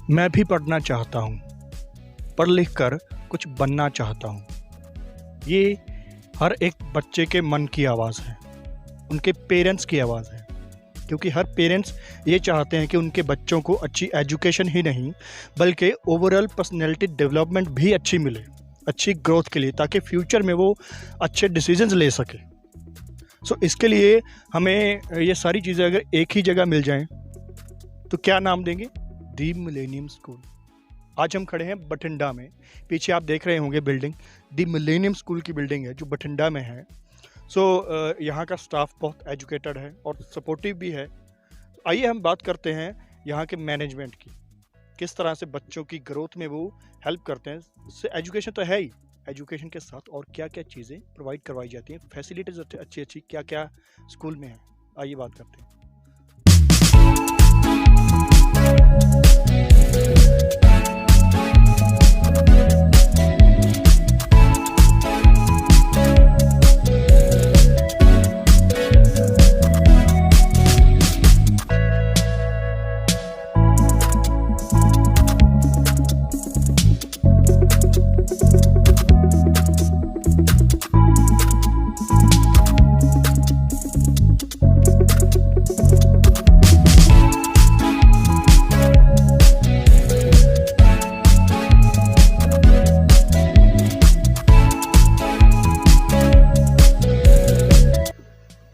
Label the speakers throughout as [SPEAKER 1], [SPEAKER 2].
[SPEAKER 1] मैं भी पढ़ना चाहता हूँ, पढ़ लिख कर कुछ बनना चाहता हूँ। ये हर एक बच्चे के मन की आवाज़ है, उनके पेरेंट्स की आवाज़ है, क्योंकि हर पेरेंट्स ये चाहते हैं कि उनके बच्चों को अच्छी एजुकेशन ही नहीं बल्कि ओवरऑल पर्सनैलिटी डेवलपमेंट भी अच्छी मिले, अच्छी ग्रोथ के लिए, ताकि फ्यूचर में वो अच्छे डिसीजंस ले सके। सो इसके लिए हमें ये सारी चीज़ें अगर एक ही जगह मिल जाएं तो क्या नाम देंगे? दी मिलेनियम स्कूल। आज हम खड़े हैं बठिंडा में। पीछे आप देख रहे होंगे बिल्डिंग, दी मिलेनियम स्कूल की बिल्डिंग है जो बठिंडा में है। सो यहाँ का स्टाफ बहुत एजुकेटेड है और सपोर्टिव भी है। आइए हम बात करते हैं यहाँ के मैनेजमेंट की, किस तरह से बच्चों की ग्रोथ में वो हेल्प करते हैं। एजुकेशन तो है ही, एजुकेशन के साथ और क्या क्या चीज़ें प्रोवाइड करवाई जाती हैं, फैसिलिटीज़ अच्छी अच्छी क्या क्या स्कूल में है, आइए बात करते हैं।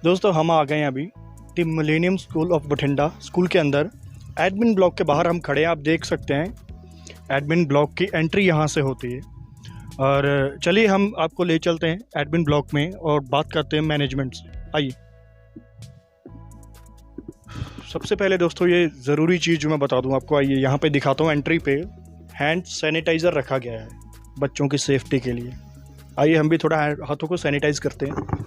[SPEAKER 1] दोस्तों हम आ गए हैं अभी the millennium school of Bathinda school के अंदर। एडमिन ब्लॉक के बाहर हम खड़े हैं, आप देख सकते हैं एडमिन ब्लॉक की एंट्री यहाँ से होती है। और चलिए हम आपको ले चलते हैं एडमिन ब्लॉक में और बात करते हैं मैनेजमेंट से। आइए। सबसे पहले दोस्तों ये ज़रूरी चीज़ जो मैं बता दूं आपको, आइए यहाँ पे दिखाता हूँ। एंट्री पे हैंड सैनिटाइज़र रखा गया है बच्चों की सेफ्टी के लिए। आइए हम भी थोड़ा हाथों को सैनिटाइज करते हैं।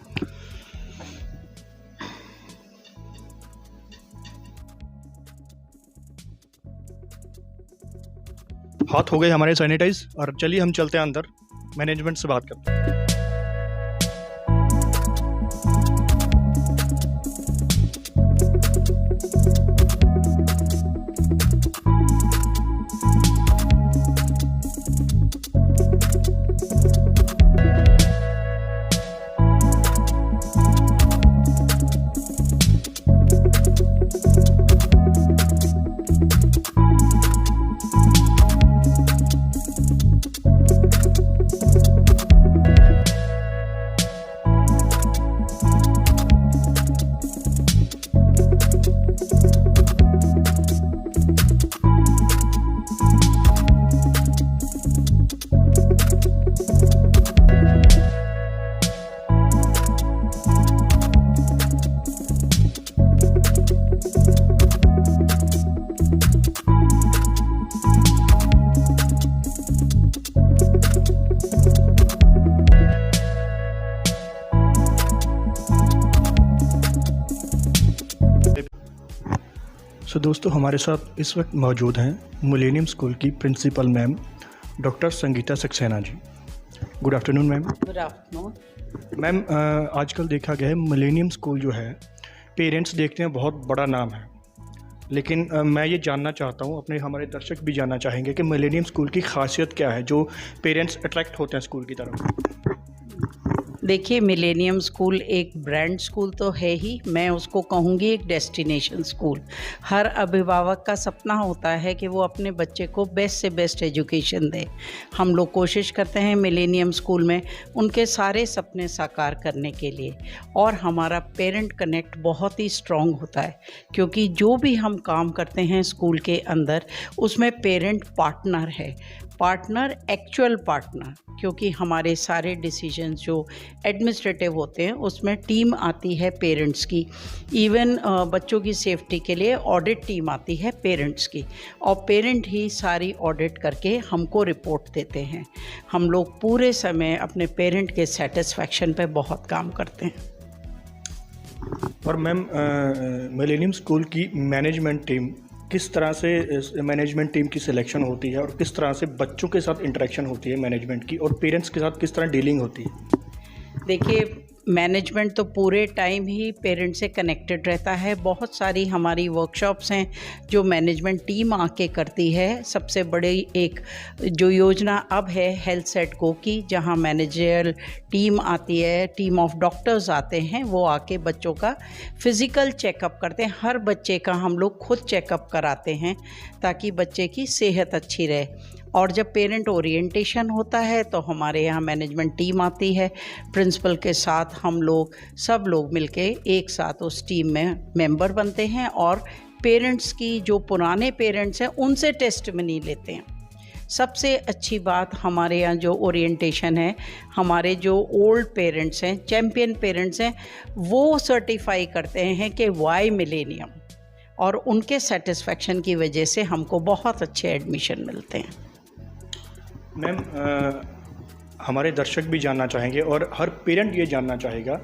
[SPEAKER 1] हाथ हो गए हमारे सैनिटाइज और चलिए हम चलते हैं अंदर, मैनेजमेंट से बात करते हैं। सो दोस्तों हमारे साथ इस वक्त मौजूद हैं मिलेनियम स्कूल की principal ma'am doctor Sangeeta Saxena ji. Good afternoon ma'am.
[SPEAKER 2] Good afternoon
[SPEAKER 1] ma'am, आजकल देखा गया है मिलेनियम स्कूल जो है पेरेंट्स देखते हैं बहुत बड़ा नाम है, लेकिन मैं ये जानना चाहता हूँ, अपने हमारे दर्शक भी जानना चाहेंगे कि मिलेनियम स्कूल की खासियत क्या है जो पेरेंट्स अट्रैक्ट होते हैं स्कूल की तरफ।
[SPEAKER 2] देखिए, मिलेनियम स्कूल एक ब्रांड स्कूल तो है ही, मैं उसको कहूँगी एक डेस्टिनेशन स्कूल। हर अभिभावक का सपना होता है कि वो अपने बच्चे को बेस्ट से बेस्ट एजुकेशन दे। हम लोग कोशिश करते हैं मिलेनियम स्कूल में उनके सारे सपने साकार करने के लिए, और हमारा पेरेंट कनेक्ट बहुत ही स्ट्रॉन्ग होता है, क्योंकि जो भी हम काम करते हैं स्कूल के अंदर उसमें पेरेंट पार्टनर है, पार्टनर एक्चुअल पार्टनर, क्योंकि हमारे सारे डिसीजंस जो एडमिनिस्ट्रेटिव होते हैं उसमें टीम आती है पेरेंट्स की। इवन बच्चों की सेफ्टी के लिए ऑडिट टीम आती है पेरेंट्स की, और पेरेंट ही सारी ऑडिट करके हमको रिपोर्ट देते हैं। हम लोग पूरे समय अपने पेरेंट के सेटिस्फैक्शन पे बहुत काम करते हैं।
[SPEAKER 1] और मैम, मिलेनियम स्कूल की मैनेजमेंट टीम किस तरह से मैनेजमेंट टीम की सिलेक्शन होती है और किस तरह से बच्चों के साथ इंटरेक्शन होती है मैनेजमेंट की, और पेरेंट्स के साथ किस तरह डीलिंग होती है?
[SPEAKER 2] देखिए, मैनेजमेंट तो पूरे टाइम ही पेरेंट से कनेक्टेड रहता है। बहुत सारी हमारी वर्कशॉप्स हैं जो मैनेजमेंट टीम आके करती है। सबसे बड़ी एक जो योजना अब है हेल्थ सेट गो की, जहां मैनेजरियल टीम आती है, टीम ऑफ डॉक्टर्स आते हैं, वो आके बच्चों का फिज़िकल चेकअप करते हैं। हर बच्चे का हम लोग खुद चेकअप कराते हैं ताकि बच्चे की सेहत अच्छी रहे। और जब पेरेंट ओरिएंटेशन होता है तो हमारे यहाँ मैनेजमेंट टीम आती है, प्रिंसिपल के साथ हम लोग सब लोग मिलके एक साथ उस टीम में मेंबर बनते हैं और पेरेंट्स की, जो पुराने पेरेंट्स हैं, उनसे टेस्टिमनी लेते हैं। सबसे अच्छी बात हमारे यहाँ जो ओरिएंटेशन है, हमारे जो ओल्ड पेरेंट्स हैं, चैम्पियन पेरेंट्स हैं, वो सर्टिफाई करते हैं कि वाई मिलेनियम, और उनके सेटिस्फेक्शन की वजह से हमको बहुत अच्छे एडमिशन मिलते हैं।
[SPEAKER 1] मैम, हमारे दर्शक भी जानना चाहेंगे और हर पेरेंट ये जानना चाहेगा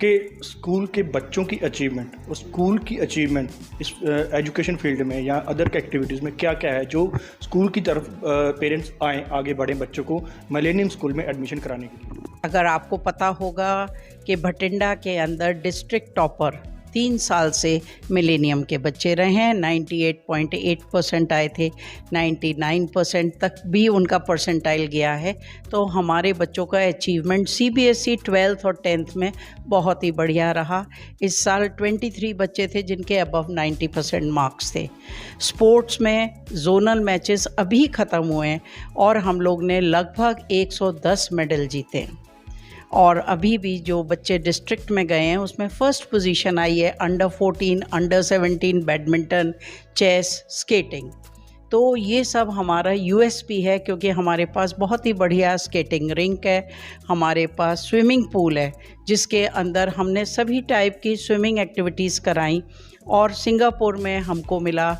[SPEAKER 1] कि स्कूल के बच्चों की अचीवमेंट और स्कूल की अचीवमेंट इस एजुकेशन फील्ड में या अदर एक्टिविटीज़ में क्या क्या है जो स्कूल की तरफ पेरेंट्स आएँ, आगे बढ़ें बच्चों को मिलेनियम स्कूल में एडमिशन कराने के लिए।
[SPEAKER 2] अगर आपको पता होगा कि भटिंडा के अंदर डिस्ट्रिक्ट टॉपर 3 साल से मिलेनियम के बच्चे रहे हैं। 98.8% आए थे, 99% तक भी उनका परसेंटाइल गया है। तो हमारे बच्चों का अचीवमेंट CBSE 12th और 10th में बहुत ही बढ़िया रहा। इस साल 23 बच्चे थे जिनके अबव 90% मार्क्स थे। स्पोर्ट्स में जोनल मैचेस अभी ख़त्म हुए हैं और हम लोग ने लगभग 110 मेडल जीते हैं। और अभी भी जो बच्चे डिस्ट्रिक्ट में गए हैं उसमें फ़र्स्ट पोजीशन आई है under 14, under 17 badminton, chess, skating. तो ये सब हमारा USP है क्योंकि हमारे पास बहुत ही बढ़िया स्केटिंग रिंक है, हमारे पास स्विमिंग पूल है जिसके अंदर हमने सभी टाइप की स्विमिंग एक्टिविटीज़ कराई। और सिंगापुर में हमको मिला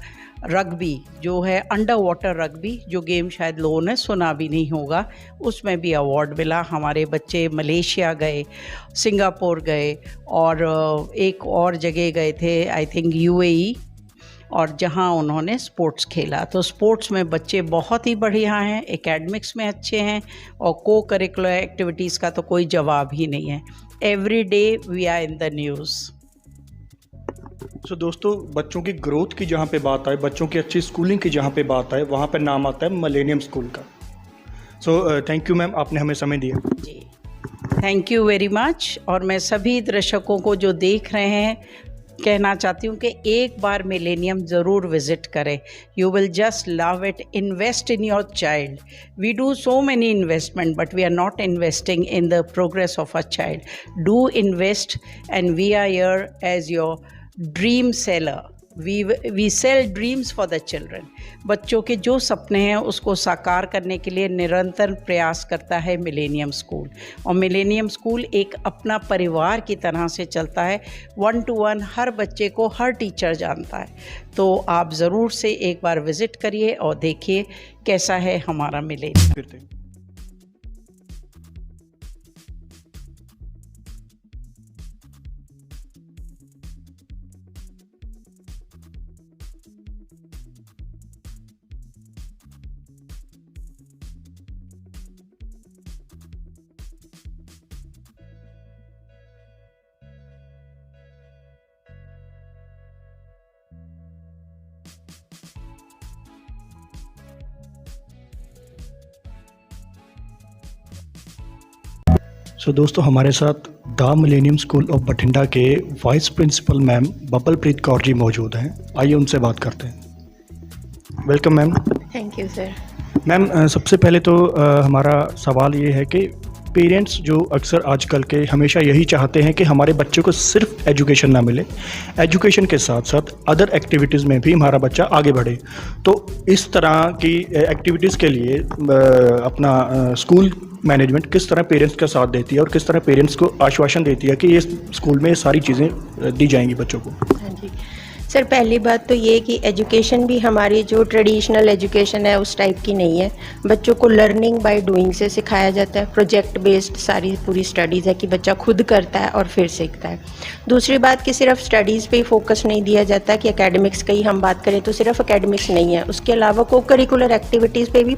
[SPEAKER 2] रग्बी, जो है अंडर वाटर रग्बी, जो गेम शायद लोगों ने सुना भी नहीं होगा, उसमें भी अवार्ड मिला। हमारे बच्चे मलेशिया गए, सिंगापुर गए और एक और जगह गए थे, आई थिंक UAE, और जहां उन्होंने स्पोर्ट्स खेला। तो स्पोर्ट्स में बच्चे बहुत ही बढ़िया हैं, एकेडमिक्स में अच्छे हैं और को करिकुलर एक्टिविटीज़ का तो कोई जवाब ही नहीं है। Every day we are in the news.
[SPEAKER 1] So दोस्तों, बच्चों की ग्रोथ की जहाँ पे बात आए, बच्चों की अच्छी स्कूलिंग की जहाँ पे बात आए, वहाँ पे नाम आता है मिलेनियम स्कूल का। सो थैंक यू मैम, आपने हमें समय दिया।
[SPEAKER 2] जी, थैंक यू वेरी मच। और मैं सभी दर्शकों को जो देख रहे हैं कहना चाहती हूँ कि एक बार मिलेनियम ज़रूर विज़िट करें। You will just love it. Invest in your child. We do so many investment but we are not investing in the progress of a child. Do invest and we are here as your dream seller. We sell dreams for the children. बच्चों के जो सपने हैं उसको साकार करने के लिए निरंतर प्रयास करता है मिलेनियम स्कूल। और मिलेनियम स्कूल एक अपना परिवार की तरह से चलता है। 1 to 1 हर बच्चे को हर टीचर जानता है। तो आप ज़रूर से एक बार विज़िट करिए और देखिए कैसा है हमारा मिलेनियम।
[SPEAKER 1] सो दोस्तों, हमारे साथ the millennium school of Bathinda के vice principal ma'am बबलप्रीत Kaur ji मौजूद हैं। आइए उनसे बात करते हैं। Welcome ma'am.
[SPEAKER 3] Thank you sir.
[SPEAKER 1] Ma'am, सबसे पहले तो हमारा सवाल ये है कि पेरेंट्स जो अक्सर आजकल के हमेशा यही चाहते हैं कि हमारे बच्चों को सिर्फ एजुकेशन ना मिले, एजुकेशन के साथ साथ अदर एक्टिविटीज़ में भी हमारा बच्चा आगे बढ़े। तो इस तरह की एक्टिविटीज़ के लिए अपना स्कूल मैनेजमेंट किस तरह पेरेंट्स का साथ देती है और किस तरह पेरेंट्स को आश्वासन देती है कि ये स्कूल में सारी चीज़ें दी जाएंगी बच्चों को?
[SPEAKER 3] हाँ जी सर, पहली बात तो ये कि एजुकेशन भी हमारी जो ट्रेडिशनल एजुकेशन है उस टाइप की नहीं है। बच्चों को लर्निंग बाय डूइंग से सिखाया जाता है। प्रोजेक्ट बेस्ड सारी पूरी स्टडीज़ है कि बच्चा खुद करता है और फिर सीखता है। दूसरी बात कि सिर्फ स्टडीज़ पे ही फोकस नहीं दिया जाता कि एकेडमिक्स की हम बात करें तो सिर्फ एकेडमिक्स नहीं है, उसके अलावा को करिकुलर एक्टिविटीज़ पे भी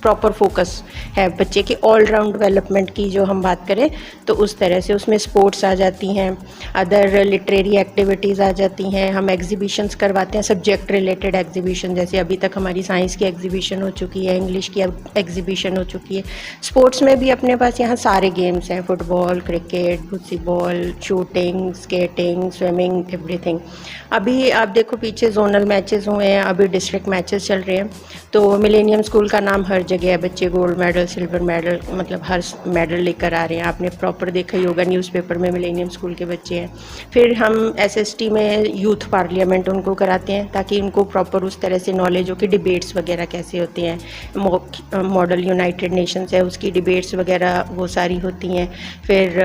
[SPEAKER 3] प्रॉपर फोकस है बच्चे के ऑल राउंड डेवलपमेंट की जो हम बात करें तो उस तरह से उसमें स्पोर्ट्स आ जाती हैं, अदर लिटरेरी एक्टिविटीज़ आ जाती हैं, हम एग्जीबिशंस करवाते हैं, सब्जेक्ट रिलेटेड एग्जीबिशन, जैसे अभी तक हमारी साइंस की एग्जीबिशन हो चुकी है, इंग्लिश की एग्जीबिशन हो चुकी है। स्पोर्ट्स में भी अपने पास यहाँ सारे गेम्स हैं, football, cricket, volleyball, shooting, skating, swimming, everything. अभी आप देखो पीछे जोनल मैचेस हुए हैं, अभी डिस्ट्रिक्ट मैचेस चल रहे हैं, तो मिलेनियम स्कूल का नाम हर जगह है, बच्चे गोल्ड मेडल, सिल्वर मेडल, मतलब हर मेडल लेकर आ रहे हैं। आपने प्रॉपर देखा ही होगा, न्यूज़पेपर में मिलेनियम स्कूल के बच्चे हैं। फिर हम एसएसटी में यूथ पार्लियामेंट उनको कराते हैं ताकि उनको प्रॉपर उस तरह से नॉलेज हो कि डिबेट्स वगैरह कैसे होते हैं। मॉडल यूनाइटेड नेशंस है उसकी डिबेट्स वगैरह वो सारी होती हैं। फिर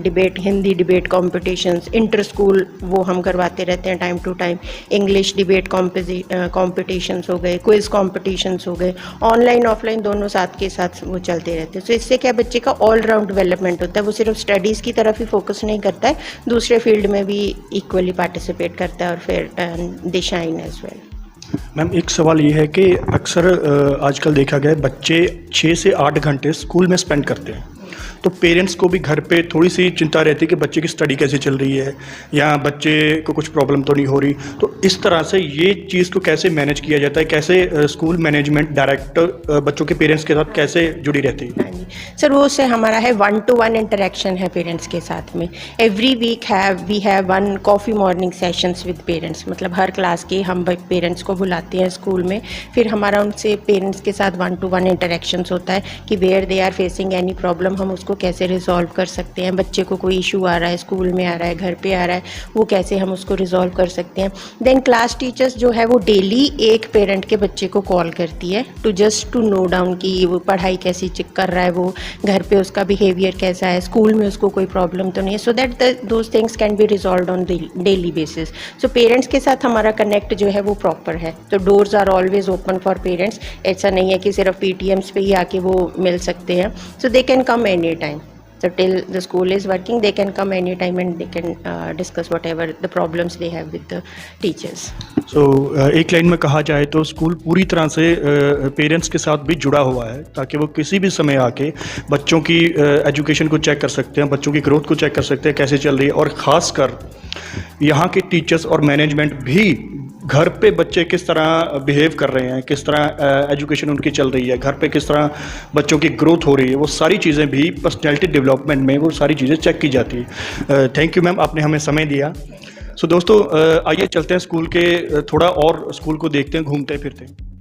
[SPEAKER 3] debate, Hindi debate competitions, inter school वो हम करवाते रहते हैं time to time. English debate competitions हो गए, क्विज कॉम्पिटिशन्स हो गए, ऑनलाइन ऑफलाइन दोनों साथ के साथ वो चलते रहते हैं। तो इससे क्या बच्चे का ऑल राउंड डेवलपमेंट होता है, वो सिर्फ स्टडीज़ की तरफ ही फोकस नहीं करता है, दूसरे फील्ड में भी इक्वली पार्टिसिपेट करता है और फिर they shine as well.
[SPEAKER 1] Ma'am एक सवाल ये है कि अक्सर आजकल देखा गया है बच्चे 6 से 8 घंटे स्कूल में स्पेंड करते हैं, तो पेरेंट्स को भी घर पे थोड़ी सी चिंता रहती है कि बच्चे की स्टडी कैसे चल रही है या बच्चे को कुछ प्रॉब्लम तो नहीं हो रही। तो इस तरह से ये चीज़ को कैसे मैनेज किया जाता है, कैसे स्कूल मैनेजमेंट डायरेक्टर बच्चों के पेरेंट्स के साथ कैसे जुड़ी रहती है?
[SPEAKER 3] हाँ जी सर, वो से हमारा है 1-to-1 इंटरेक्शन है पेरेंट्स के साथ में। Every week we have 1 coffee morning sessions with parents, मतलब हर क्लास के हम पेरेंट्स को बुलाते हैं स्कूल में, फिर हमारा उनसे पेरेंट्स के साथ 1-to-1 इंटरेक्शंस होता है कि where they are facing any problem हम उसको कैसे रिजॉल्व कर सकते हैं। बच्चे को कोई इशू आ रहा है, स्कूल में आ रहा है, घर पे आ रहा है, वो कैसे हम उसको रिजॉल्व कर सकते हैं। देन क्लास टीचर्स जो है वो डेली एक पेरेंट के बच्चे को कॉल करती है टू नो डाउन कि वो पढ़ाई कैसी कर रहा है, वो घर पे उसका बिहेवियर कैसा है, स्कूल में उसको कोई प्रॉब्लम तो नहीं है, so that those things can be resolve on daily basis. So parents के साथ हमारा कनेक्ट जो है वो प्रॉपर है, तो doors are always open for parents. ऐसा नहीं है कि सिर्फ पीटीएम्स पे ही आके वो मिल सकते हैं, so they can come any time. So till the school is working, they can come anytime and they can discuss whatever the problems they have with the teachers.
[SPEAKER 1] So एक लाइन में कहा जाए तो स्कूल पूरी तरह से parents के साथ भी जुड़ा हुआ है ताकि वो किसी भी समय आके बच्चों की एजुकेशन को चेक कर सकते हैं, बच्चों की ग्रोथ को चेक कर सकते हैं कैसे चल रही है, और ख़ासकर यहाँ के टीचर्स और मैनेजमेंट भी घर पे बच्चे किस तरह बिहेव कर रहे हैं, किस तरह एजुकेशन उनकी चल रही है, घर पे किस तरह बच्चों की ग्रोथ हो रही है, वो सारी चीज़ें भी पर्सनैलिटी डेवलपमेंट में वो सारी चीज़ें चेक की जाती है। थैंक यू मैम, आपने हमें समय दिया। सो दोस्तों आइए चलते हैं स्कूल के थोड़ा और स्कूल को देखते हैं, घूमते फिरते हैं।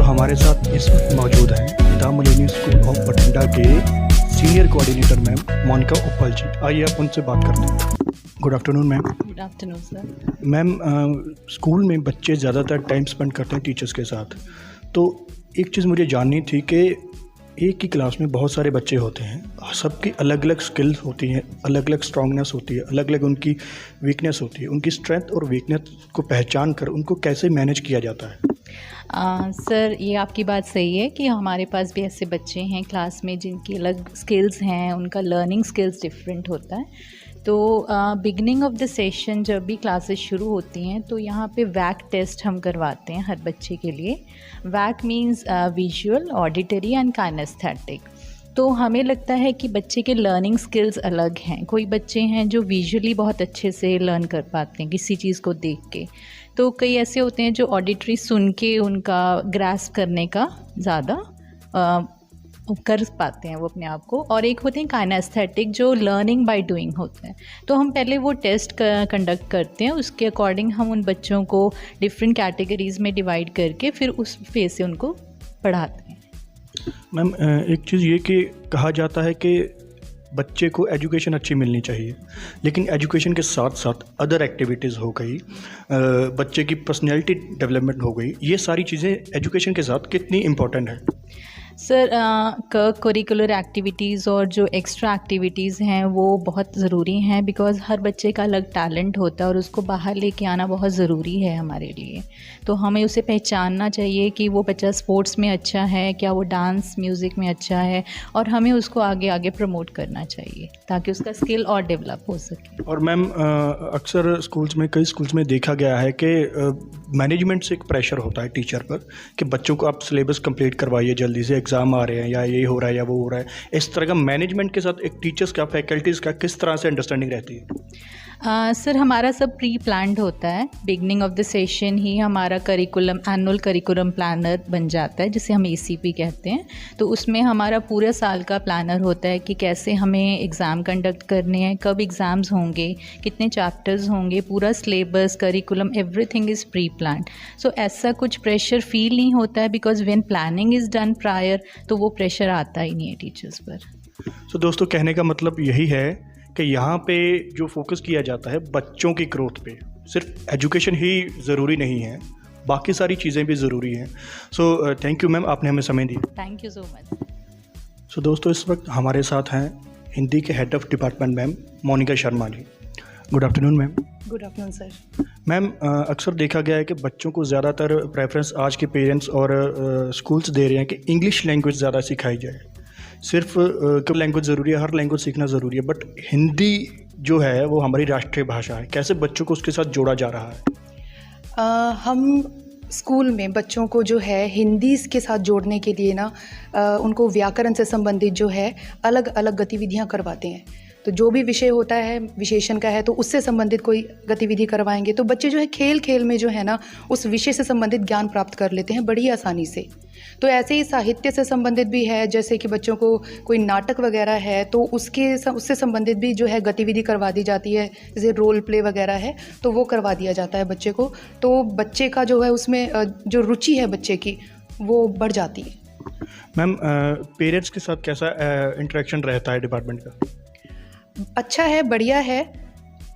[SPEAKER 1] हमारे साथ इस वक्त मौजूद हैं the millennium school of Bathinda के सीनियर कोऑर्डिनेटर मैम मोनिका उप्पल जी। आइए आप उनसे बात करते हैं। Good afternoon ma'am.
[SPEAKER 4] Good afternoon sir.
[SPEAKER 1] Ma'am school में बच्चे ज़्यादातर टाइम स्पेंड करते हैं टीचर्स के साथ, तो एक चीज़ मुझे जाननी थी कि एक ही क्लास में बहुत सारे बच्चे होते हैं, सबकी अलग अलग स्किल्स होती हैं, अलग अलग स्ट्रांगनेस होती है, अलग अलग उनकी वीकनेस होती है। उनकी स्ट्रेंथ और वीकनेस को पहचान कर उनको कैसे मैनेज किया जाता है?
[SPEAKER 4] सर ये आपकी बात सही है कि हमारे पास भी ऐसे बच्चे हैं क्लास में जिनकी अलग स्किल्स हैं, उनका लर्निंग स्किल्स डिफरेंट होता है। तो बिगनिंग ऑफ द सेशन जब भी क्लासेस शुरू होती हैं तो यहाँ पे वैक टेस्ट हम करवाते हैं हर बच्चे के लिए। VAK means visual, auditory and kinaesthetic. तो हमें लगता है कि बच्चे के लर्निंग स्किल्स अलग हैं। कोई बच्चे हैं जो विजुअली बहुत अच्छे से लर्न कर पाते हैं किसी चीज़ को देख के, तो कई ऐसे होते हैं जो ऑडिटरी सुन के उनका ग्रास्प करने का ज़्यादा कर पाते हैं वो अपने आप को, और एक होते हैं काइनेस्थेटिक जो लर्निंग बाय डूइंग होता है। तो हम पहले वो टेस्ट कंडक्ट करते हैं, उसके अकॉर्डिंग हम उन बच्चों को डिफरेंट कैटेगरीज़ में डिवाइड करके फिर उस फेज से उनको पढ़ाते हैं।
[SPEAKER 1] मैम एक चीज़ ये कि कहा जाता है कि बच्चे को एजुकेशन अच्छी मिलनी चाहिए, लेकिन एजुकेशन के साथ साथ अदर एक्टिविटीज़ हो गई, बच्चे की पर्सनैलिटी डेवलपमेंट हो गई, ये सारी चीज़ें एजुकेशन के साथ कितनी इम्पोर्टेंट है?
[SPEAKER 4] सर, करिकुलर एक्टिविटीज़ और जो एक्स्ट्रा एक्टिविटीज़ हैं वो बहुत ज़रूरी हैं, बिकॉज़ हर बच्चे का अलग टैलेंट होता है और उसको बाहर लेके आना बहुत ज़रूरी है हमारे लिए। तो हमें उसे पहचानना चाहिए कि वो बच्चा स्पोर्ट्स में अच्छा है, क्या वो डांस म्यूज़िक में अच्छा है, और हमें उसको आगे आगे प्रमोट करना चाहिए ताकि उसका स्किल और डेवलप हो सके।
[SPEAKER 1] और मैम, अक्सर स्कूल्स में, कई स्कूल्स में देखा गया है कि मैनेजमेंट से एक प्रेशर होता है टीचर पर कि बच्चों को आप सिलेबस कंप्लीट करवाइए, जल्दी से एग्ज़ाम आ रहे हैं, या ये हो रहा है या वो हो रहा है। इस तरह का मैनेजमेंट के साथ एक टीचर्स का, फैकल्टीज़ का किस तरह से अंडरस्टैंडिंग रहती है?
[SPEAKER 4] सर, हमारा सब प्री प्लान्ड होता है। बिगनिंग ऑफ द सेशन ही हमारा करिकुलम, एनुअल करिकुलम प्लानर बन जाता है, जिसे हम ACP कहते हैं। तो उसमें हमारा पूरे साल का प्लानर होता है कि कैसे हमें एग्ज़ाम कंडक्ट करने हैं, कब एग्ज़ाम्स होंगे, कितने चैप्टर्स होंगे, पूरा syllabus, curriculum, everything is pre planned. So ऐसा कुछ प्रेशर फील नहीं होता है, because when planning is done prior तो वो प्रेशर आता ही नहीं है टीचर्स पर।
[SPEAKER 1] सो दोस्तों, कहने का मतलब यही है कि यहाँ पे जो फोकस किया जाता है बच्चों की ग्रोथ पे, सिर्फ एजुकेशन ही ज़रूरी नहीं है, बाकी सारी चीज़ें भी ज़रूरी हैं। सो थैंक यू मैम, आपने हमें समय दिया।
[SPEAKER 4] Thank you so much.
[SPEAKER 1] So दोस्तों, इस वक्त हमारे साथ हैं हिंदी के head of department ma'am Monika Sharma ji. Good afternoon ma'am.
[SPEAKER 5] Good afternoon sir.
[SPEAKER 1] Ma'am, अक्सर देखा गया है कि बच्चों को ज़्यादातर प्रेफरेंस आज के पेरेंट्स और स्कूल्स दे रहे हैं कि इंग्लिश लैंग्वेज ज़्यादा सिखाई जाए। सिर्फ लैंग्वेज ज़रूरी है, हर लैंग्वेज सीखना ज़रूरी है, बट हिंदी जो है वो हमारी राष्ट्रीय भाषा है। कैसे बच्चों को उसके साथ जोड़ा जा रहा है?
[SPEAKER 5] हम स्कूल में बच्चों को जो है हिंदी के साथ जोड़ने के लिए ना उनको व्याकरण से संबंधित जो है अलग अलग गतिविधियां करवाते हैं। तो जो भी विषय होता है, विशेषण का है, तो उससे संबंधित कोई गतिविधि करवाएंगे तो बच्चे जो है खेल खेल में जो है ना उस विषय से संबंधित ज्ञान प्राप्त कर लेते हैं बड़ी आसानी से। तो ऐसे ही साहित्य से संबंधित भी है, जैसे कि बच्चों को कोई नाटक वगैरह है तो उससे संबंधित भी जो है गतिविधि करवा दी जाती है, जैसे रोल प्ले वगैरह है तो वो करवा दिया जाता है बच्चे को। तो बच्चे का जो है उसमें जो रुचि है बच्चे की वो बढ़ जाती है।
[SPEAKER 1] मैम, पेरेंट्स के साथ कैसा इंटरेक्शन रहता है डिपार्टमेंट का?
[SPEAKER 5] अच्छा है, बढ़िया है।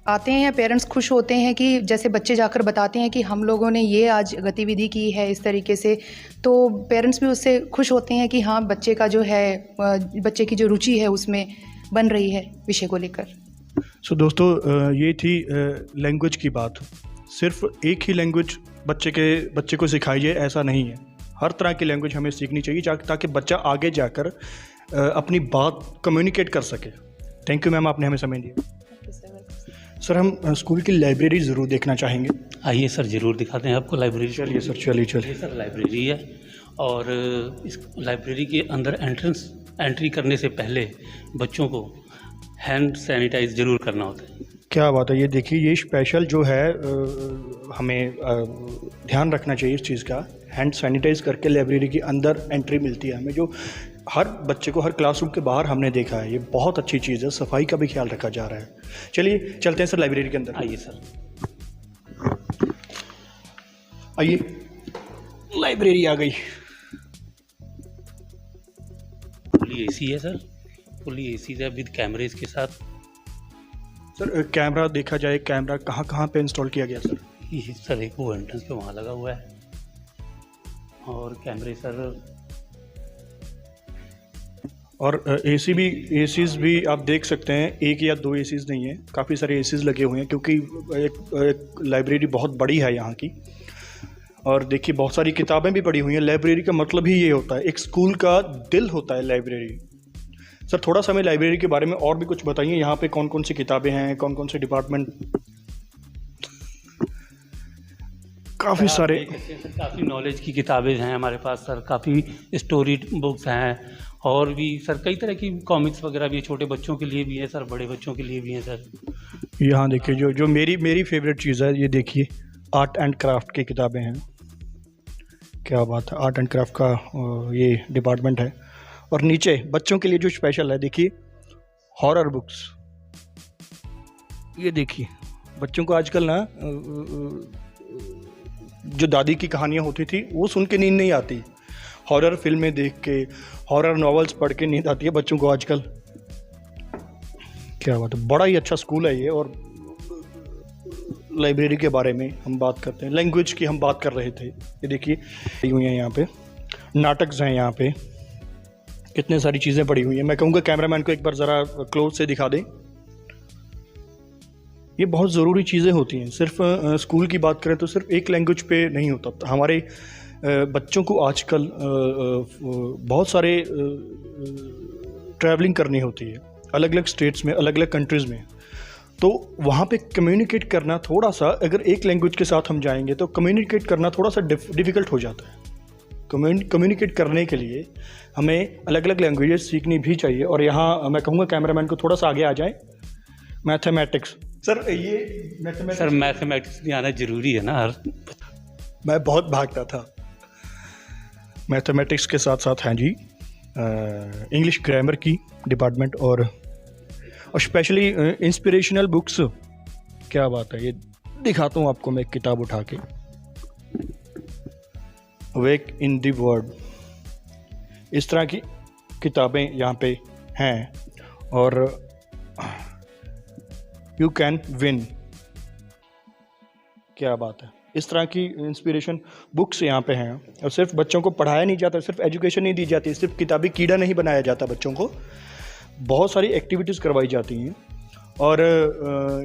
[SPEAKER 5] आते हैं पेरेंट्स, खुश होते हैं कि जैसे बच्चे जाकर बताते हैं कि हम लोगों ने ये आज गतिविधि की है इस तरीके से, तो पेरेंट्स भी उससे खुश होते हैं कि हाँ बच्चे का जो है, बच्चे की जो रुचि है उसमें बन रही है विषय को लेकर।
[SPEAKER 1] सो दोस्तों, ये थी लैंग्वेज की बात। सिर्फ एक ही लैंग्वेज बच्चे को सिखाई जाए ऐसा नहीं है, हर तरह की लैंग्वेज हमें सीखनी चाहिए ताकि बच्चा आगे जाकर अपनी बात कम्युनिकेट कर सके। थैंक यू मैम, आपने हमें समय दिया। सर, हम स्कूल की लाइब्रेरी ज़रूर देखना चाहेंगे।
[SPEAKER 6] आइए सर, ज़रूर दिखाते हैं आपको लाइब्रेरी।
[SPEAKER 1] चलिए सर, चलिए।
[SPEAKER 6] ये सर लाइब्रेरी है, और इस लाइब्रेरी के अंदर एंट्री करने से पहले बच्चों को हैंड सैनिटाइज ज़रूर करना होता है।
[SPEAKER 1] क्या बात है, ये देखिए, ये स्पेशल जो है हमें ध्यान रखना चाहिए इस चीज़ का। हैंड सैनिटाइज करके लाइब्रेरी के अंदर एंट्री मिलती है हमें, जो हर बच्चे को हर क्लासरूम के बाहर हमने देखा है। ये बहुत अच्छी चीज़ है, सफाई का भी ख्याल रखा जा रहा है। चलिए चलते हैं सर लाइब्रेरी के अंदर।
[SPEAKER 6] आइए सर,
[SPEAKER 1] आइए, लाइब्रेरी आ गई।
[SPEAKER 6] फुली AC है सर, फुली AC है विद कैमरेज के साथ।
[SPEAKER 1] सर, कैमरा देखा जाए, कैमरा कहाँ पे इंस्टॉल किया गया सर?
[SPEAKER 6] ये सर एक वो एंट्रेंस पे वहाँ लगा हुआ है, और कैमरे सर,
[SPEAKER 1] और एसीज भी आप देख सकते हैं, एक या दो एसीज नहीं है, काफ़ी सारे एसीज लगे हुए हैं, क्योंकि एक लाइब्रेरी बहुत बड़ी है यहाँ की। और देखिए, बहुत सारी किताबें भी पड़ी हुई हैं। लाइब्रेरी का मतलब ही ये होता है, एक स्कूल का दिल होता है लाइब्रेरी। सर, थोड़ा सा हमें लाइब्रेरी के बारे में और भी कुछ बताइए, यहाँ पे कौन कौन सी किताबें हैं, कौन कौन से डिपार्टमेंट? काफ़ी सारे,
[SPEAKER 6] काफ़ी नॉलेज की किताबें हैं हमारे पास सर, काफ़ी स्टोरी बुक्स हैं, और भी सर कई तरह की कॉमिक्स वगैरह भी, छोटे बच्चों के लिए भी है सर, बड़े बच्चों के लिए भी हैं सर।
[SPEAKER 1] यहाँ देखिए, जो मेरी फेवरेट चीज़ है, ये देखिए, आर्ट एंड क्राफ्ट की किताबें हैं। क्या बात है, आर्ट एंड क्राफ्ट का ये डिपार्टमेंट है। और नीचे बच्चों के लिए जो स्पेशल है, देखिए, हॉरर बुक्स। ये देखिए, बच्चों को आजकल ना जो दादी की कहानियाँ होती थी वो सुन के नींद नहीं आती, हॉरर फिल्में देख के, हॉरर नॉवेल्स पढ़ के नींद आती है बच्चों को आजकल। क्या बात है, बड़ा ही अच्छा स्कूल है ये। और लाइब्रेरी के बारे में हम बात करते हैं, लैंग्वेज की हम बात कर रहे थे। ये देखिए पड़ी हुई हैं यहाँ पे, नाटक हैं यहाँ पे, कितने सारी चीज़ें पड़ी हुई हैं। मैं कहूँगा कैमरामैन को एक बार ज़रा क्लोज से दिखा दें। ये बहुत ज़रूरी चीज़ें होती हैं। सिर्फ स्कूल की बात करें तो सिर्फ एक लैंग्वेज पे नहीं होता। हमारे बच्चों को आजकल बहुत सारे ट्रैवलिंग करनी होती है अलग अलग स्टेट्स में, अलग अलग कंट्रीज़ में। तो वहाँ पे कम्युनिकेट करना थोड़ा सा, अगर एक लैंग्वेज के साथ हम जाएंगे तो कम्युनिकेट करना थोड़ा सा डिफ़िकल्ट हो जाता है। कम्युनिकेट करने के लिए हमें अलग अलग लैंग्वेजेस सीखनी भी चाहिए। और यहाँ मैं कहूँगा कैमरामैन को थोड़ा सा आगे आ जाए। मैथमेटिक्स सर, ये
[SPEAKER 6] मैथमेटिक्स भी आना ज़रूरी है ना।
[SPEAKER 1] मैं बहुत भागता था मैथमेटिक्स के साथ साथ। हाँ जी, इंग्लिश ग्रामर की डिपार्टमेंट और स्पेशली इंस्पिरेशनल बुक्स। क्या बात है, ये दिखाता हूँ आपको मैं एक किताब उठा के, वेक इन द वर्ड। इस तरह की किताबें यहाँ पे हैं। और यू कैन विन, क्या बात है, इस तरह की इंस्पिरेशन बुक्स यहाँ पे हैं। और सिर्फ बच्चों को पढ़ाया नहीं जाता, सिर्फ एजुकेशन नहीं दी जाती, सिर्फ किताबी कीड़ा नहीं बनाया जाता बच्चों को, बहुत सारी एक्टिविटीज़ करवाई जाती हैं। और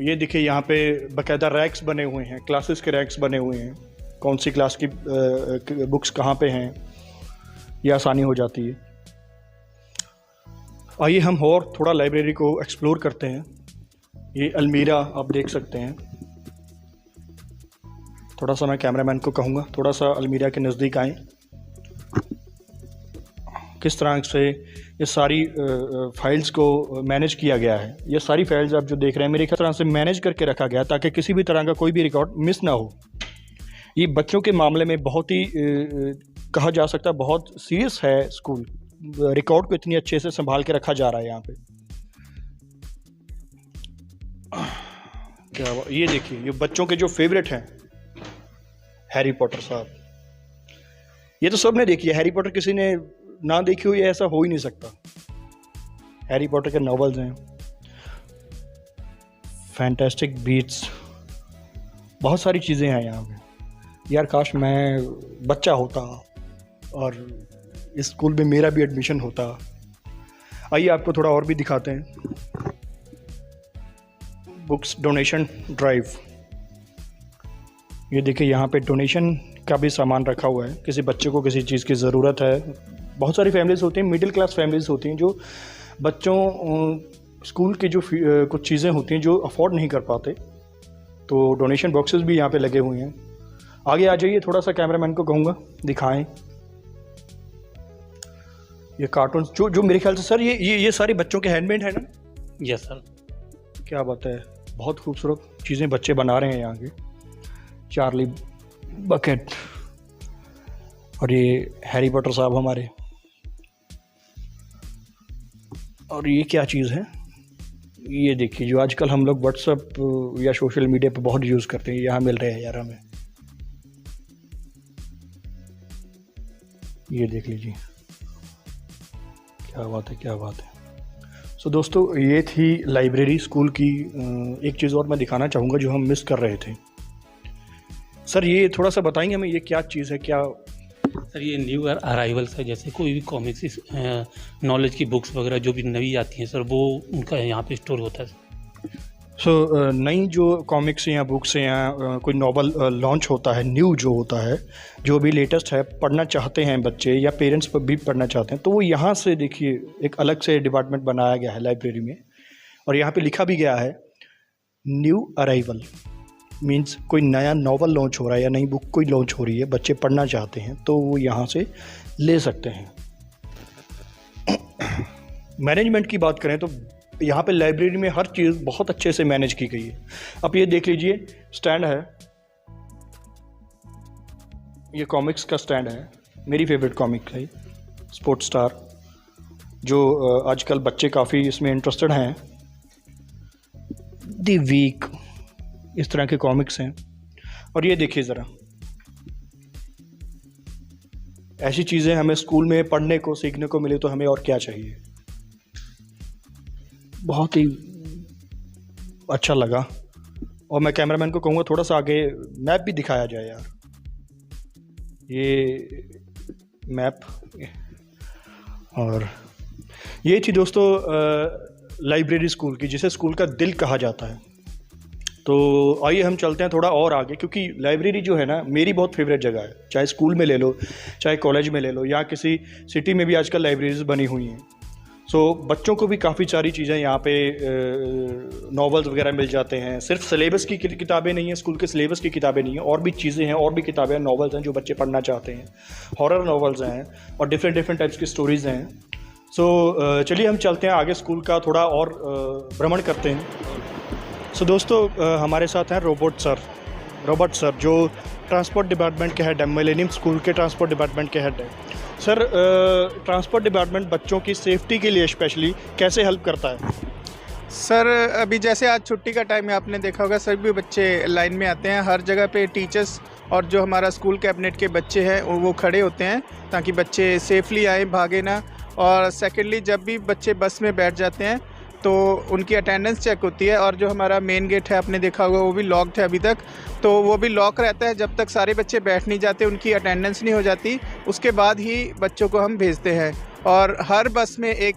[SPEAKER 1] ये देखिए यहाँ पे बाकायदा रैक्स बने हुए हैं, क्लासेस के रैक्स बने हुए हैं, कौन सी क्लास की बुक्स कहाँ पे हैं, ये आसानी हो जाती है। आइए हम और थोड़ा लाइब्रेरी को एक्सप्लोर करते हैं। ये अलमीरा आप देख सकते हैं। थोड़ा सा मैं कैमरामैन को कहूँगा थोड़ा सा अलमीरा के नज़दीक आएँ। किस तरह से ये सारी फाइल्स को मैनेज किया गया है। ये सारी फाइल्स आप जो देख रहे हैं मेरी तरह से मैनेज करके रखा गया ताकि किसी भी तरह का कोई भी रिकॉर्ड मिस ना हो। ये बच्चों के मामले में बहुत ही कहा जा सकता है बहुत सीरियस है स्कूल। रिकॉर्ड को इतनी अच्छे से संभाल के रखा जा रहा है यहाँ पे। क्या ये देखिए, ये बच्चों के जो फेवरेट हैं, हैरी पॉटर साहब, ये तो सबने देखी है। हैरी पॉटर किसी ने ना देखी हुई ऐसा हो ही नहीं सकता। हैरी पॉटर के नॉवेल्स हैं, फैंटास्टिक बीट्स, बहुत सारी चीज़ें हैं यहाँ पे। यार काश मैं बच्चा होता और इस स्कूल में मेरा भी एडमिशन होता। आइए आपको थोड़ा और भी दिखाते हैं। बुक्स डोनेशन ड्राइव, ये देखिए यहाँ पे डोनेशन का भी सामान रखा हुआ है। किसी बच्चे को किसी चीज़ की ज़रूरत है, बहुत सारी फैमिलीज होती हैं, मिडिल क्लास फैमिलीज होती हैं जो बच्चों स्कूल की जो कुछ चीज़ें होती हैं जो अफोर्ड नहीं कर पाते, तो डोनेशन बॉक्सेस भी यहाँ पे लगे हुए हैं। आगे आ जाइए, थोड़ा सा कैमरामैन को कहूँगा दिखाएं। ये कार्टून जो मेरे ख्याल से सर ये सारे बच्चों के हैंडमेड है ना?
[SPEAKER 6] Yes sir.
[SPEAKER 1] क्या बात है, बहुत खूबसूरत चीज़ें बच्चे बना रहे हैं यहाँ के। चार्ली बकेट और ये हैरी पॉटर साहब हमारे। और ये क्या चीज़ है, ये देखिए जो आजकल हम लोग व्हाट्सएप या सोशल मीडिया पे बहुत यूज़ करते हैं, यहाँ मिल रहे हैं यार हमें। ये देख लीजिए, क्या बात है, क्या बात है। सो दोस्तों, ये थी लाइब्रेरी स्कूल की। एक चीज़ और मैं दिखाना चाहूँगा जो हम मिस कर रहे थे। सर ये थोड़ा सा बताएंगे हमें, ये क्या चीज़ है? क्या
[SPEAKER 6] सर ये न्यू अराइवल्स है, जैसे कोई भी कॉमिक्स नॉलेज की बुक्स वगैरह जो भी नई आती हैं सर, वो उनका यहाँ पे स्टोर होता है।
[SPEAKER 1] सो नई जो कॉमिक्स या बुक्स या कोई नॉवल लॉन्च होता है, न्यू जो होता है, जो भी लेटेस्ट है, पढ़ना चाहते हैं बच्चे या पेरेंट्स पर भी पढ़ना चाहते हैं, तो वो यहाँ से देखिए एक अलग से डिपार्टमेंट बनाया गया है लाइब्रेरी में। और यहाँ पे लिखा भी गया है न्यू अराइवल, मीन्स कोई नया नॉवल लॉन्च हो रहा है या नई बुक कोई लॉन्च हो रही है, बच्चे पढ़ना चाहते हैं तो वो यहाँ से ले सकते हैं। मैनेजमेंट की बात करें तो यहाँ पे लाइब्रेरी में हर चीज़ बहुत अच्छे से मैनेज की गई है। अब ये देख लीजिए, स्टैंड है, ये कॉमिक्स का स्टैंड है। मेरी फेवरेट कॉमिक है स्पोर्ट्स स्टार, जो आजकल बच्चे काफ़ी इसमें इंटरेस्टेड हैं। द वीक, इस तरह के कॉमिक्स हैं। और ये देखिए ज़रा, ऐसी चीज़ें हमें स्कूल में पढ़ने को सीखने को मिले तो हमें और क्या चाहिए। बहुत ही अच्छा लगा। और मैं कैमरामैन को कहूँगा थोड़ा सा आगे मैप भी दिखाया जाए यार। ये मैप, और ये थी दोस्तों लाइब्रेरी स्कूल की, जिसे स्कूल का दिल कहा जाता है। तो आइए हम चलते हैं थोड़ा और आगे, क्योंकि लाइब्रेरी जो है ना मेरी बहुत फेवरेट जगह है। चाहे स्कूल में ले लो, चाहे कॉलेज में ले लो, या किसी सिटी में भी आजकल लाइब्रेरीज बनी हुई हैं। सो बच्चों को भी काफ़ी सारी चीज़ें यहाँ पे नॉवेल्स वगैरह मिल जाते हैं। सिर्फ सिलेबस की किताबें नहीं हैं, स्कूल के सिलेबस की किताबें नहीं हैं, और भी चीज़ें हैं, और भी किताबें, नॉवेल्स हैं जो बच्चे पढ़ना चाहते हैं। हॉरर नॉवेल्स हैं और डिफरेंट टाइप्स की स्टोरीज़ हैं। सो चलिए हम चलते हैं आगे, स्कूल का थोड़ा और भ्रमण करते हैं। सो दोस्तों हमारे साथ हैं रॉबर्ट सर जो ट्रांसपोर्ट डिपार्टमेंट के हेड है, मिलेनियम स्कूल के ट्रांसपोर्ट डिपार्टमेंट के हेड है। सर ट्रांसपोर्ट डिपार्टमेंट बच्चों की सेफ्टी के लिए स्पेशली कैसे हेल्प करता है?
[SPEAKER 7] सर अभी जैसे आज छुट्टी का टाइम है, आपने देखा होगा सभी बच्चे लाइन में आते हैं। हर जगह पे टीचर्स और जो हमारा स्कूल कैबिनेट के बच्चे हैं वो खड़े होते हैं ताकि बच्चे सेफली आए, भागे ना। और सेकेंडली जब भी बच्चे बस में बैठ जाते हैं तो उनकी अटेंडेंस चेक होती है। और जो हमारा मेन गेट है, आपने देखा होगा वो भी लॉक्ड है अभी तक, तो वो भी लॉक रहता है जब तक सारे बच्चे बैठ नहीं जाते, उनकी अटेंडेंस नहीं हो जाती, उसके बाद ही बच्चों को हम भेजते हैं। और हर बस में एक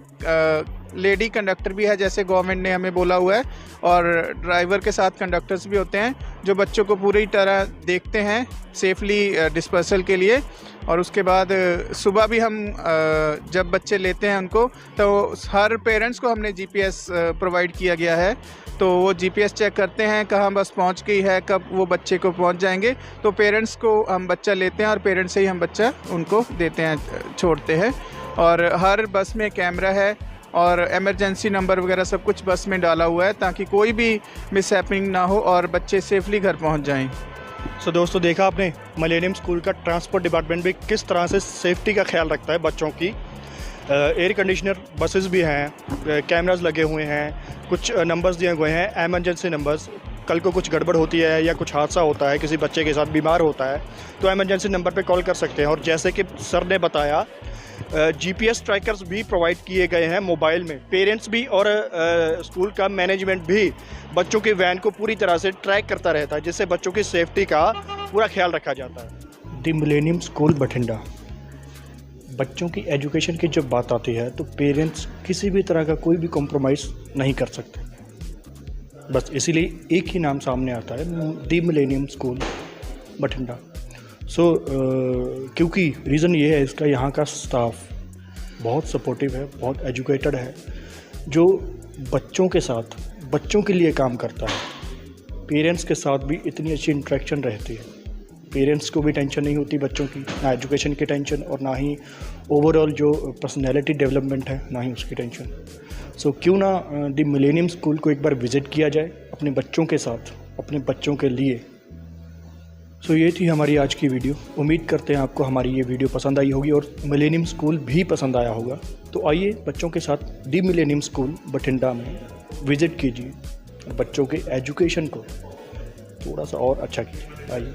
[SPEAKER 7] लेडी कंडक्टर भी है, जैसे गवर्नमेंट ने हमें बोला हुआ है, और ड्राइवर के साथ कंडक्टर्स भी होते हैं जो बच्चों को पूरी तरह देखते हैं सेफली डिस्पर्सल के लिए। और उसके बाद सुबह भी हम जब बच्चे लेते हैं उनको, तो हर पेरेंट्स को हमने जीपीएस प्रोवाइड किया गया है, तो वो जीपीएस चेक करते हैं कहाँ बस पहुंच गई है, कब वो बच्चे को पहुंच जाएंगे। तो पेरेंट्स को हम बच्चा लेते हैं और पेरेंट्स से ही हम बच्चा उनको देते हैं, छोड़ते हैं। और हर बस में कैमरा है और इमरजेंसी नंबर वगैरह सब कुछ बस में डाला हुआ है ताकि कोई भी मिसहैपनिंग ना हो और बच्चे सेफली घर पहुंच जाएं।
[SPEAKER 1] सो दोस्तों देखा आपने मिलेनियम स्कूल का ट्रांसपोर्ट डिपार्टमेंट भी किस तरह से सेफ्टी का ख्याल रखता है बच्चों की। एयर कंडीशनर बसेस भी हैं, कैमरास लगे हुए हैं, कुछ नंबर्स दिए हुए हैं, एमरजेंसी नंबर्स। कल को कुछ गड़बड़ होती है या कुछ हादसा होता है, किसी बच्चे के साथ बीमार होता है, तो एमरजेंसी नंबर पे कॉल कर सकते हैं। और जैसे कि सर ने बताया जीपीएस ट्रैकर्स भी प्रोवाइड किए गए हैं मोबाइल में। पेरेंट्स भी और स्कूल का मैनेजमेंट भी बच्चों के वैन को पूरी तरह से ट्रैक करता रहता है, जिससे बच्चों की सेफ्टी का पूरा ख्याल रखा जाता है। The millennium school Bathinda. बच्चों की एजुकेशन की जब बात आती है तो पेरेंट्स किसी भी तरह का कोई भी कॉम्प्रोमाइज़ नहीं कर सकते, बस इसीलिए एक ही नाम सामने आता है, द मिलेनियम स्कूल बठिंडा। क्योंकि रीज़न ये है इसका, यहाँ का स्टाफ बहुत सपोर्टिव है, बहुत एजुकेटेड है, जो बच्चों के साथ बच्चों के लिए काम करता है। पेरेंट्स के साथ भी इतनी अच्छी इंटरेक्शन रहती है, पेरेंट्स को भी टेंशन नहीं होती बच्चों की, ना एजुकेशन की टेंशन और ना ही ओवरऑल जो पर्सनैलिटी डेवलपमेंट है ना ही उसकी टेंशन। क्यों ना द मिलेनियम स्कूल को एक बार विज़िट किया जाए अपने बच्चों के साथ, अपने बच्चों के लिए। ये थी हमारी आज की वीडियो। उम्मीद करते हैं आपको हमारी ये वीडियो पसंद आई होगी और मिलेनियम स्कूल भी पसंद आया होगा। तो आइए बच्चों के साथ द मिलेनियम स्कूल बठिंडा में विज़िट कीजिए, बच्चों के एजुकेशन को थोड़ा सा और अच्छा कीजिए। आइए।